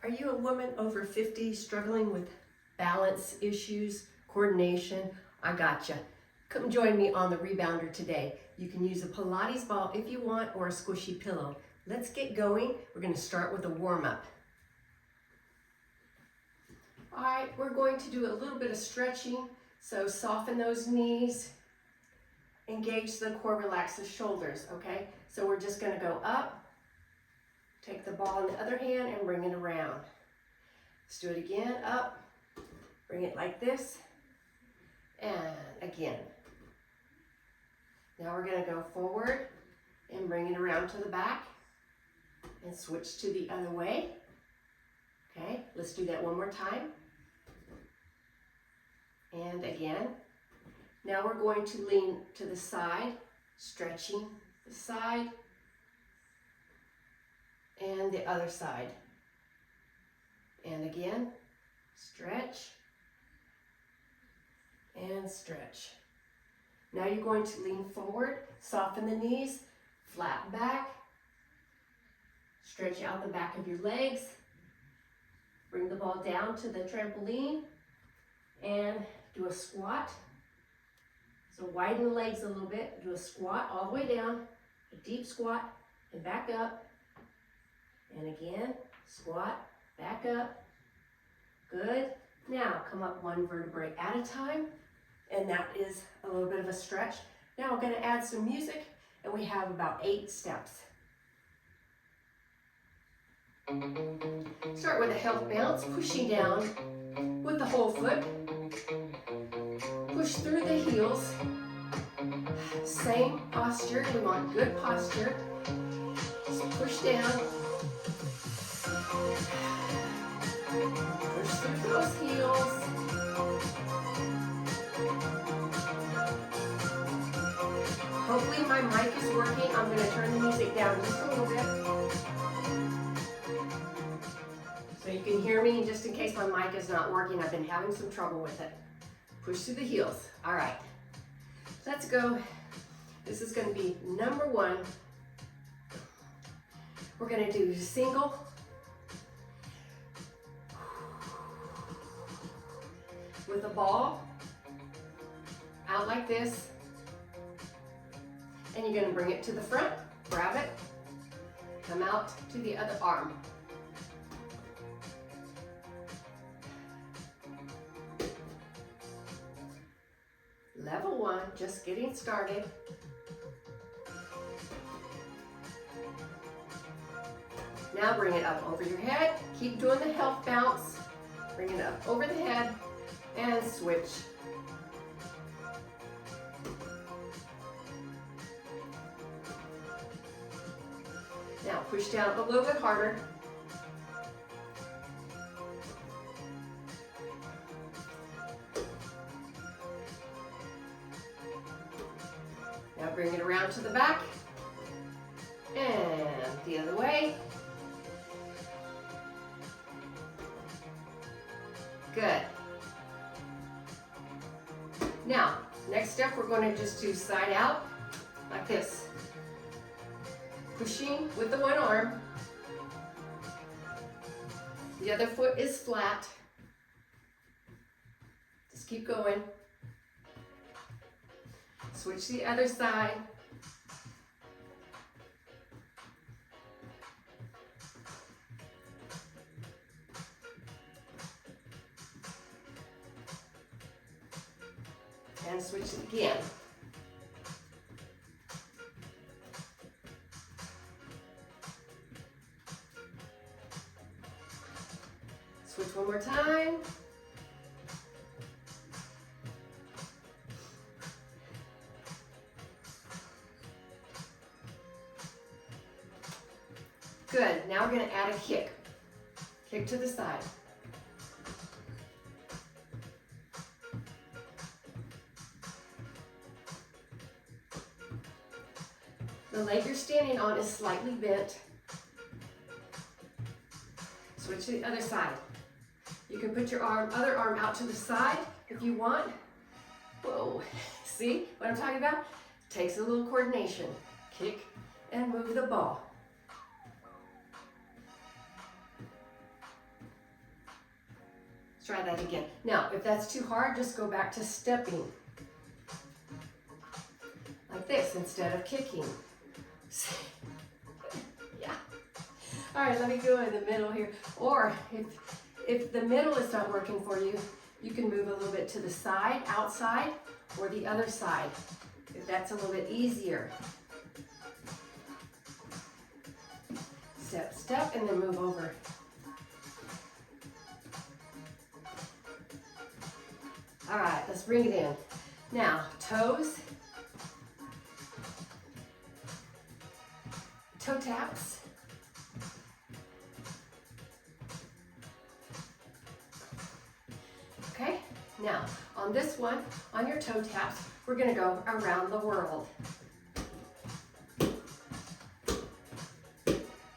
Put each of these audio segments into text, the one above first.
Are you a woman over 50 struggling with balance issues, coordination? I gotcha. Come join me on the Rebounder today. You can use a Pilates ball if you want or a squishy pillow. Let's get going. We're going to start with a warm-up. All right, we're going to do a little bit of stretching. So soften those knees, engage the core, relax the shoulders, okay? So we're just going to go up. Take the ball in the other hand and bring it around. Let's do it again, up, bring it like this, and again. Now we're gonna go forward and bring it around to the back and switch to the other way. Okay, let's do that one more time. And again. Now we're going to lean to the side, stretching the side, and the other side. And again, stretch and stretch. Now you're going to lean forward, soften the knees, flat back, stretch out the back of your legs, bring the ball down to the trampoline, and do a squat. So widen the legs a little bit, do a squat all the way down, a deep squat, and back up. And again, squat, back up. Good. Now come up one vertebrae at a time, and that is a little bit of a stretch. Now we're going to add some music, and we have about 8 steps. Start with a health bounce, pushing down with the whole foot. Push through the heels. Same posture. We want good posture. So push down. Push through those heels. Hopefully my mic is working. I'm going to turn the music down just a little bit, so you can hear me just in case my mic is not working. I've been having some trouble with it. Push through the heels. All right, let's go. This is going to be number 1. We're going to do single, with a ball out like this, and you're going to bring it to the front, grab it, come out to the other arm. Level 1, just getting started. Now bring it up over your head. Keep doing the health bounce. Bring it up over the head and switch. Now push down a little bit harder. Now bring it around to the back and the other way. Good. Now, next step, we're going to just do side out like this. Pushing with the one arm. The other foot is flat. Just keep going. Switch the other side. And switch it again. Switch one more time. Good. Now we're going to add a kick. Kick to the side. The leg you're standing on is slightly bent. Switch to the other side. You can put your other arm out to the side if you want. Whoa, see what I'm talking about? Takes a little coordination. Kick and move the ball. Let's try that again. Now, if that's too hard, just go back to stepping. Like this instead of kicking. Yeah. All right, let me go in the middle here. Or if the middle is not working for you, you can move a little bit to the side, outside, or the other side, if that's a little bit easier. Step, step, and then move over. All right, let's bring it in. Now, toes, toe taps. Okay, now on this one, on your toe taps, we're gonna go around the world. You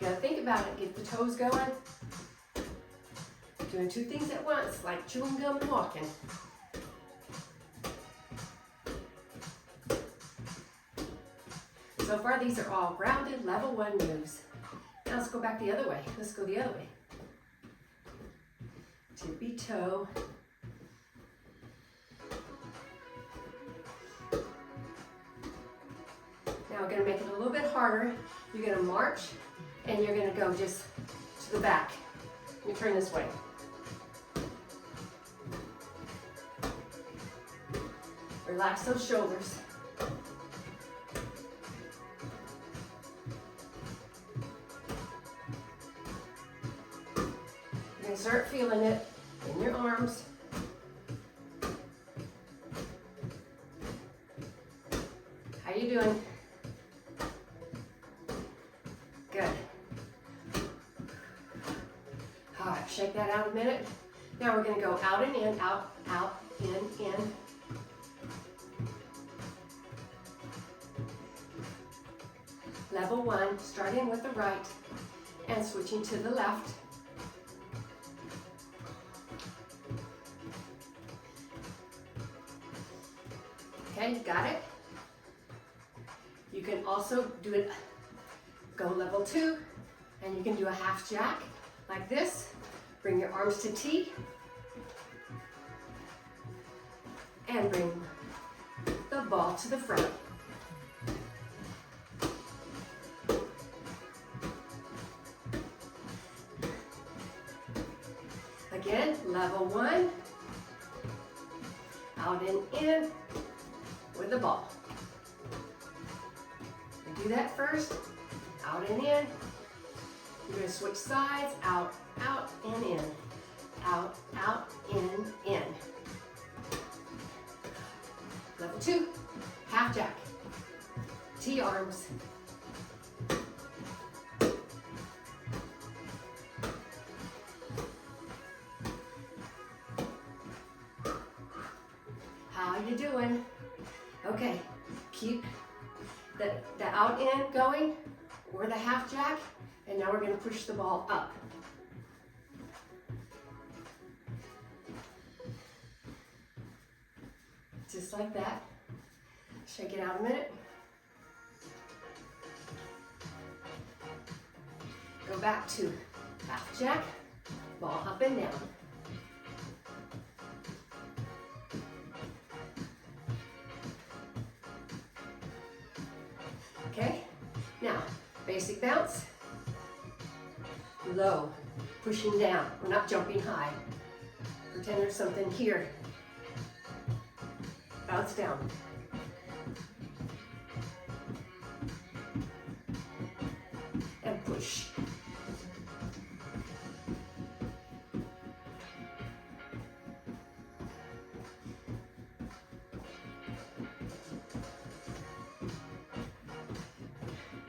gotta think about it, get the toes going. Doing two things at once, like chewing gum and walking. So far, these are all grounded, level 1 moves. Now let's go back the other way. Let's go the other way. Tippy toe. Now we're gonna make it a little bit harder. You're gonna march, and you're gonna go just to the back. Let me turn this way. Relax those shoulders. You're gonna start feeling it in your arms. How you doing? Good. All right, shake that out a minute. Now we're gonna go out and in, out, out, in. Level 1, starting with the right and switching to the left. Okay, you got it? You can also do it, go level 2, and you can do a half jack like this. Bring your arms to T, and bring the ball to the front. Again, level 1, out and in with the ball. You do that first, out and in. You're going to switch sides, out, out, and in. Out, out, in. Level 2, half jack. T arms. How you doing? Okay, keep the out in going, or the half jack, and now we're going to push the ball up. Just like that. Shake it out a minute. Go back to half jack, ball up and down. Okay, now basic bounce, low, pushing down. We're not jumping high. Pretend there's something here. Bounce down. And push.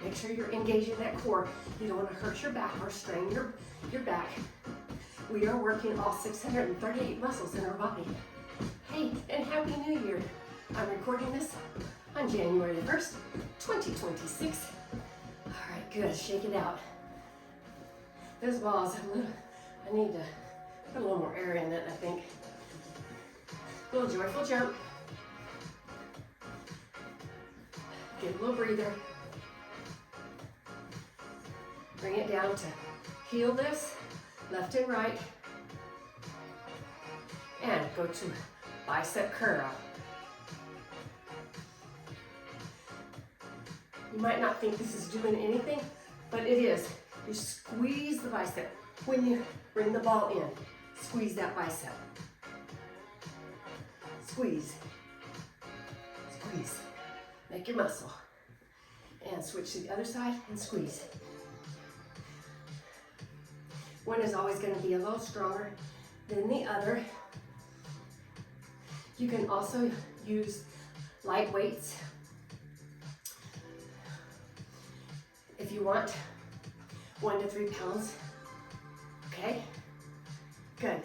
Make sure you're engaging that core. You don't want to hurt your back or strain your back. We are working all 638 muscles in our body. Hey, and Happy New Year. I'm recording this on January 1st, 2026. All right, good, shake it out. This ball's I need to put a little more air in it, I think. A little joyful jump. Get a little breather. Bring it down to heel lifts, left and right. And go to bicep curl. You might not think this is doing anything, but it is. You squeeze the bicep when you bring the ball in. Squeeze that bicep. Squeeze. Squeeze. Make your muscle. And switch to the other side and squeeze. One is always going to be a little stronger than the other. You can also use light weights if you want, 1 to 3 pounds. Okay, good.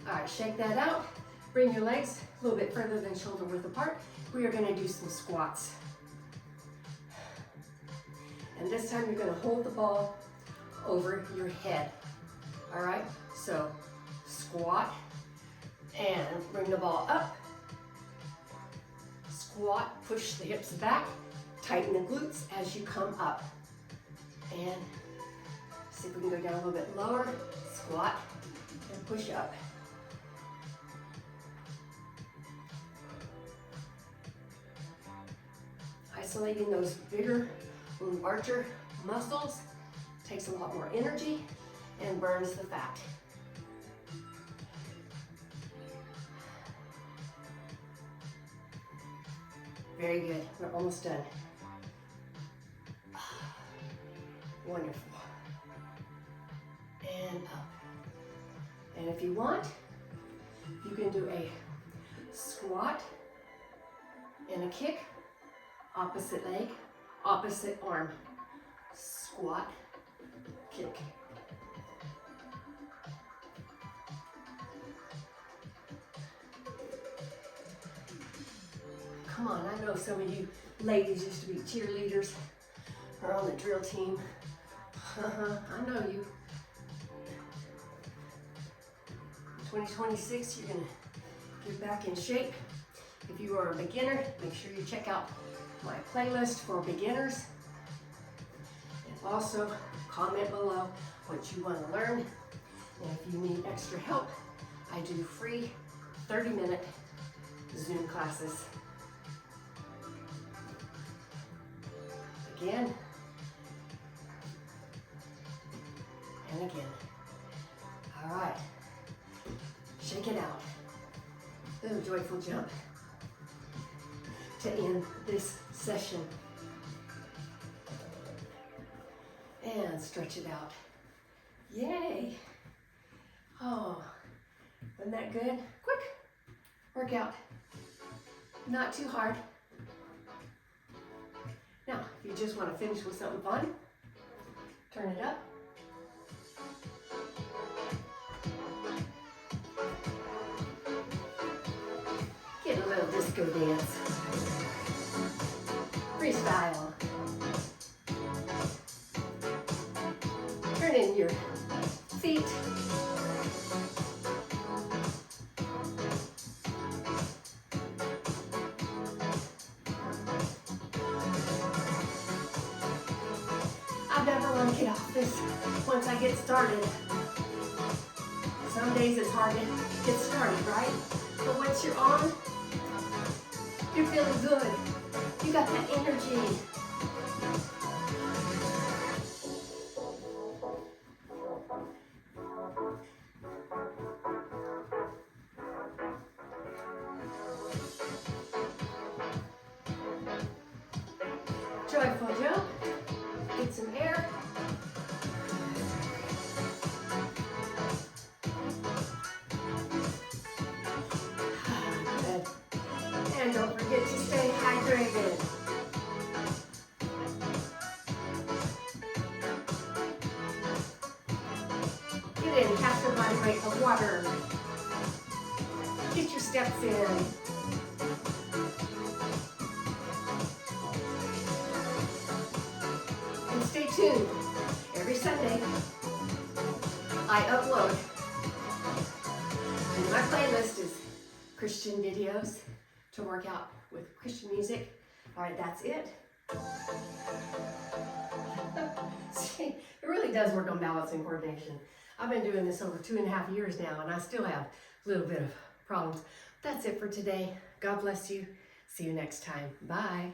All right, shake that out. Bring your legs a little bit further than shoulder width apart. We are going to do some squats. And this time you're going to hold the ball over your head. All right, so squat and bring the ball up. Squat, push the hips back, tighten the glutes as you come up. And see if we can go down a little bit lower. Squat and push up. Isolating those bigger, larger muscles takes a lot more energy and burns the fat. Very good. We're almost done. Wonderful. And up. And if you want, you can do a squat and a kick, opposite leg, opposite arm. Squat, kick. Come on, I know some of you ladies used to be cheerleaders or on the drill team. I know you. 2026, you're gonna get back in shape. If you are a beginner, make sure you check out my playlist for beginners. And also comment below what you want to learn. And if you need extra help, I do free 30-minute Zoom classes. Again and again. All right, shake it out. Little joyful jump to end this session. And stretch it out. Yay! Oh, wasn't that good? Quick workout. Not too hard. Now, if you just want to finish with something fun, turn it up. Get a little disco dance. Freestyle. Turn in your feet. I never want to get off this once I get started. Some days it's hard to get started, right? But once you're on, you're feeling good. You got that energy. Joyful jump. Get some air. Good. And don't forget to stay hydrated. Get in half your body weight of water. Get your steps in. And stay tuned. Every Sunday, I upload. And my playlist is Christian videos to work out with Christian music. All right, that's it. See, it really does work on balance and coordination. I've been doing this over 2.5 years now, and I still have a little bit of problems. That's it for today. God bless you. See you next time. Bye.